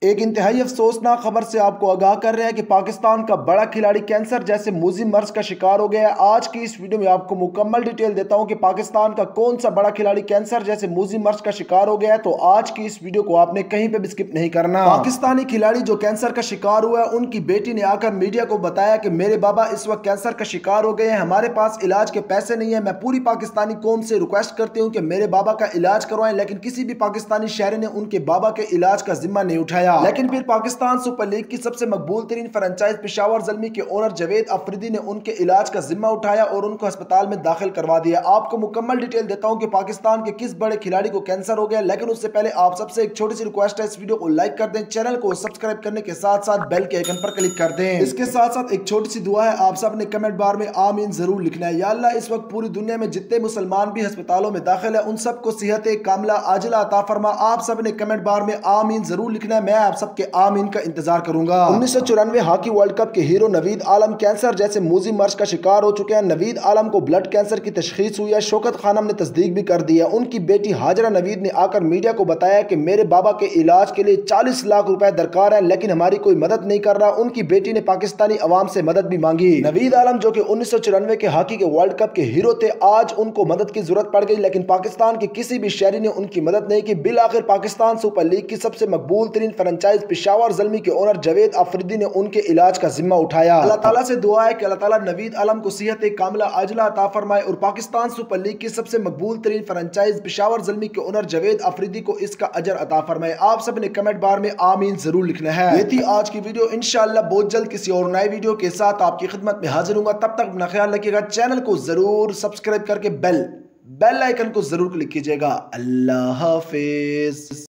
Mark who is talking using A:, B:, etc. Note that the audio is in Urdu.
A: ایک انتہائی افسوسناک خبر سے آپ کو آگاہ کر رہے ہیں کہ پاکستان کا بڑا کھلاڑی کینسر جیسے موذی مرض کا شکار ہو گیا ہے۔ آج کی اس ویڈیو میں آپ کو مکمل ڈیٹیل دیتا ہوں کہ پاکستان کا کون سا بڑا کھلاڑی کینسر جیسے موذی مرض کا شکار ہو گیا ہے، تو آج کی اس ویڈیو کو آپ نے کہیں پہ بھی سکپ نہیں کرنا۔ پاکستانی کھلاڑی جو کینسر کا شکار ہوا ہے، ان کی بیٹی نے آ کر میڈیا کو بتایا کہ میرے بابا اس وقت کینسر کا شکار ہو گئے ہیں، ہمارے پاس علاج کے پیسے نہیں ہیں، میں پوری پاکستانی قوم سے ریکویسٹ کرتی ہوں کہ میرے بابا کا علاج کروائیں، لیکن کسی بھی پاکستانی شہری نے ان کے بابا کے علاج کا ذمہ نہیں اٹھایا۔ لیکن پھر پاکستان سپر لیگ کی سب سے مقبول ترین فرنچائز پشاور زلمی کے اونر جاوید آفریدی نے ان کے علاج کا ذمہ اٹھایا اور ان کو ہسپتال میں داخل کروا دیا۔ آپ کو مکمل ڈیٹیل دیتا ہوں کہ پاکستان کے کس بڑے کھلاڑی کو کینسر ہو گیا، لیکن اس سے پہلے آپ سب سے ایک چھوٹی سی ریکویسٹ ہے، اس ویڈیو کو لائک کر دیں، چینل کو سبسکرائب کرنے کے ساتھ ساتھ بیل کے آئیکن پر کلک کر دیں۔ اس کے ساتھ ساتھ ایک چھوٹی سی دعا ہے، آپ سب نے کمنٹ بار میں آمین ضرور لکھنا ہے۔ یا اللہ، اس وقت پوری دنیا میں جتنے مسلمان بھی ہسپتالوں میں داخل ہیں، ان سب کو صحت کاملہ عاجلہ عطا فرما۔ آپ سب نے کمنٹ بار میں آمین ضرور لکھنا ہے، میں آپ سب کے آمین کا انتظار کروں گا۔ 1994 ہاکی ورلڈ کپ کے ہیرو نوید عالم کینسر جیسے موذی مرض کا شکار ہو چکے ہیں۔ نوید عالم کو بلڈ کینسر کی تشخیص ہوئی ہے، شوکت خانم نے تصدیق بھی کر دی ہے۔ ان کی بیٹی ہاجرہ نوید نے آ کر میڈیا کو بتایا کہ میرے بابا کے علاج کے لیے 40 لاکھ روپے درکار ہیں، لیکن ہماری کوئی مدد نہیں کر رہا۔ ان کی بیٹی نے پاکستانی عوام سے مدد بھی مانگی۔ نوید عالم جو کہ 1994 کے ہاکی کے ورلڈ کپ کے ہیرو تھے، آج ان کو مدد کی ضرورت پڑ گئی، لیکن پاکستان کے کسی بھی شہری نے ان کی مدد نہیں کی۔ بالآخر پاکستان سپر لیگ کی سب سے مقبول ترین فرنچائز پشاور زلمی کے اونر جاوید آفریدی نے ان کے علاج کا ذمہ اٹھایا۔ اللہ تعالیٰ سے دعا ہے کہ اللہ تعالیٰ نوید عالم کو صحت کاملہ عاجلہ عطا فرمائے اور پاکستان سپر لیگ کی سب سے مقبول ترین فرنچائز پشاور زلمی کے اونر جاوید آفریدی کو اس کا اجر عطا فرمائے۔ آپ سب نے کمنٹ بار میں آمین ضرور لکھنا ہے۔ یہ تھی آج کی ویڈیو، انشاءاللہ بہت جلد کسی اور نئے ویڈیو کے ساتھ آپ کی خدمت میں حاضر ہوں گا۔ تب تک اپنا خیال رکھیے گا، چینل کو ضرور سبسکرائب کر کے بیل آئیکن کو ضرور کلک کیجیے گا۔ اللہ حافظ۔